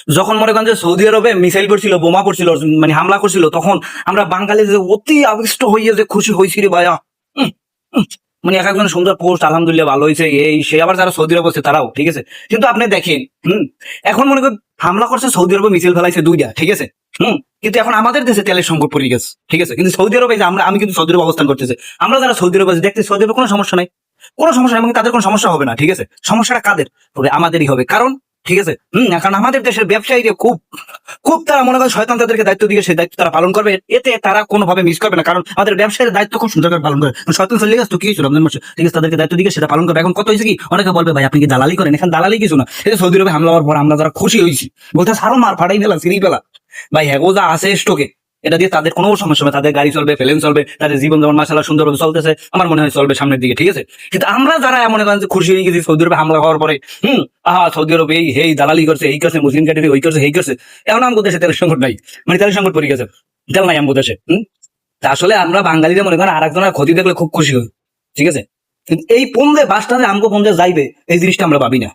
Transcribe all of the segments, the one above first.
যখন মনে করেন যে সৌদি আরবে মিসাইল করছিল, বোমা করছিল, মানে হামলা করছিল, তখন আমরা বাঙালি যে অতি আবিষ্ট হইয়া যে খুশি হয়েছি রে ভাইয়া। উম, উম, মানে এক একজন সুন্দর পোস্ট, আলহামদুলিল্লাহ ভালো হয়েছে, এই সে আবার যারা সৌদি আরব আছে তারাও, ঠিক আছে। কিন্তু আপনি দেখেন, এখন মনে করেন হামলা করছে সৌদি আরবে, মিসাইল ফেলাইছে দুইটা, ঠিক আছে। কিন্তু এখন আমাদের দেশে তেলের সংকট পড়ে গেছে, ঠিক আছে। কিন্তু সৌদি আরবে যে আমি কিন্তু সৌদি আরব অবস্থান করতেছে, আমরা যারা সৌদি আরবে দেখতে, সৌদি আরবে কোনো সমস্যা নাই, কোনো সমস্যা নেই, এবং তাদের কোনো সমস্যা হবে না, ঠিক আছে। সমস্যাটা কাদের হবে? আমাদেরই হবে, কারণ ঠিক আছে, কারণ আমাদের দেশের ব্যবসায়ীরা খুব খুব তারা মনে করেন শয়তান তাদেরকে দায়িত্ব দিয়ে সেই দায়িত্ব তারা পালন করবে, এতে তারা কোনোভাবে মিস করবে না, কারণ আমাদের ব্যবসায়ীর দায়িত্ব খুব সুন্দর করে পালন করে। শয়তান চলে গেছে তো কি হয়েছিল রমজান মাসে, ঠিক আছে, তাদেরকে দায়িত্ব দিয়ে সেটা পালন করবে। এখন কত হয়েছে কি, অনেকে বলবে ভাই আপনি কি দালালি করেন, এখানে দালালি কিছু না। এই যে সৌদি আরবে হামলা হওয়ার পর আমরা যারা খুশি হয়েছি, বলতে সারো মার ফাটাই ফেলা, সিঁড়ি ফেলা, ভাই হ্যাগো যা আছে স্টকে, এটা দিয়ে তাদের কোনো সমস্যা হবে, তাদের গাড়ি চলবে, প্লেন চলবে, তাদের জীবন যেমন মাশাআল্লাহ সুন্দরভাবে চলতেছে, আমার মনে হয় চলবে সামনের দিকে, ঠিক আছে। কিন্তু আমরা যারা মনে করেন যে খুশি হয়ে গেছি সৌদি আরবে হামলা হওয়ার পরে, সৌদি আরবে এই হেই দালালি করছে, এই করছে, মুসলিম ক্যাটাগরি ওই করছে, এই করছে, এখন আমাদের দেশে তেলের সংকট নাই, মানে তেলের সংকট পড়ে গেছে, তেল নাই আমাদের দেশে। আসলে আমরা বাঙালিরা মনে করেন আর একজনের ক্ষতি দেখলে খুব খুশি হই, ঠিক আছে। কিন্তু এই পন্দে বাসটা যে আমগো পন্দে যাইবে, এই জিনিসটা আমরা ভাবি না।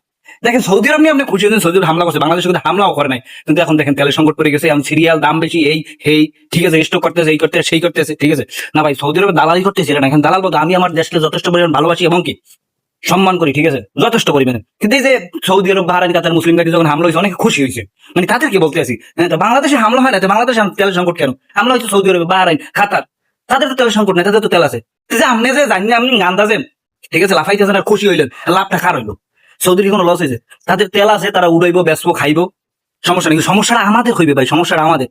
দেখেন সৌদি আরব নিয়ে আপনি খুশি হয়েছেন, সৌদি আরব হামলা করছে, বাংলাদেশে কিন্তু হামলাও করে নাই, কিন্তু এখন দেখেন তেলের সংকট পড়ে গেছে, এখন সিরিয়াল দাম বেশি, এই ঠিক আছে, স্টক করতেছে, এই করতেছে, সেই করতেছে, ঠিক আছে। না ভাই, সৌদি আরবে দালালি করতেছি না, এখন দালাল বলতে আমি আমার দেশকে যথেষ্ট পরিমাণ ভালোবাসি এবং কি সম্মান করি, ঠিক আছে, যথেষ্ট পরিমাণে। কিন্তু এই যে সৌদি আরব, বাহরাইন, কাতার মুসলিম কান্ট্রি যখন হামলা হয়েছে, অনেকে খুশি হয়েছে, মানে তাদেরকে বলতে আছি, তো বাংলাদেশে হামলা হয় না, তো বাংলাদেশে তেলের সংকট কেন? হামলা হয়েছে সৌদি আরবে, বাহরাইন, কাতার, তাদের তো তেলের সংকট নেই, তাদের তো তেল আছে। যে আপনি যে জানি আপনি আন্দাজেন, ঠিক আছে, লাফাইতেছেন আর খুশি হইলেন, লাভটা কার হইলো? সৌদির কোনো লস হয়েছে? তাদের তেল আছে, তারা উড়াইবো, বেচবো, খাইবো, সমস্যা নেই। সমস্যাটা আমাদের হইবে ভাই, সমস্যাটা আমাদের,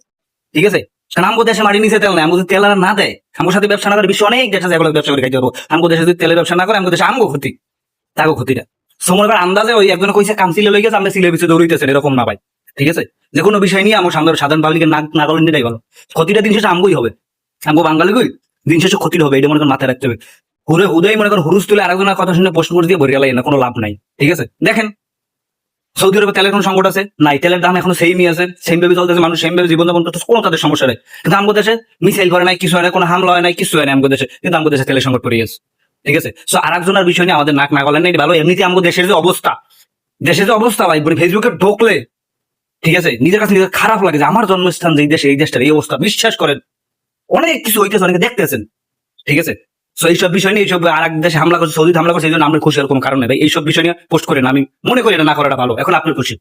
ঠিক আছে। কারণ আমগো দেশে মাটি নিচে তেল নাই, আমগো তেল আর না দেয়, আমার সাথে ব্যবসা না করে বিশ্ব অনেক দেশ আছে এগুলো ব্যবসা করে খাইতে পারবো। আমগো দেশে যদি তেলের ব্যবসা না করে, আমগো দেশে আমগো ক্ষতি, তাগো ক্ষতিটা। সময় আন্দাজে ওই একজন কইছে কামসিলে লই গেছে, আমরা সিলে পিছিয়ে দৌড়িতেছেন, এরকম না ভাই, ঠিক আছে। যে কোনো বিষয় নিয়ে আমার সাধারণ পাবলিকের না করলেন এটাই ভালো। ক্ষতিটা দিন শেষে আমগোই হবে, আমগো বাঙালি কই দিন শেষে ক্ষতির হবে, এটা মনে করেন মাথায় রাখতে হবে। হুদাই মনে করেন হুরুস তুলে আরেকজনের কথা শুনে প্রশ্ন করে দিয়ে ভরে গেলাই না, কোনো লাভ নাই, ঠিক আছে। দেখেন সৌদি আরবে তেলের কোনো সংকট আছে নাই, তেলের দাম এখনো সেমই আছে, সেম ভাবে চলতেছে, মানুষ সেম ভাবে জীবনযাপন করতেছে, কোনো তাদের সমস্যা নেই। কিন্তু আমাদের দেশে মিসাইল করে নাই, কিছু হয় না, কোনো হামলা হয় নাই, কিছু হয় না আমাদের দেশে, কিন্তু আমাদের দেশে তেলের সংকট পড়ে গেছে, ঠিক আছে। সো আর একজনের বিষয় নিয়ে আমাদের নাক না গলায় নেই ভালো। এমনিতে আমাদের দেশের যে অবস্থা ভাই, ফেসবুকে ঢোকলে, ঠিক আছে, নিজের কাছে নিজের খারাপ লাগে যে আমার জন্মস্থান যে দেশে, এই দেশটার এই অবস্থা। বিশ্বাস করেন অনেক কিছু হইতেছে, অনেকে দেখতেছেন, ঠিক আছে। তো এইসব বিষয় নিয়ে, এইসব আর এক দেশে হামলা করছে, সৌদি হামলা করছে, এই জন্য আমরা খুশি হওয়ার কোনো কারণ নেই ভাই। এইসব বিষয় নিয়ে পোস্ট করেন, আমি মনে করি এটা না করাটা ভালো। এখন আপনি খুশি।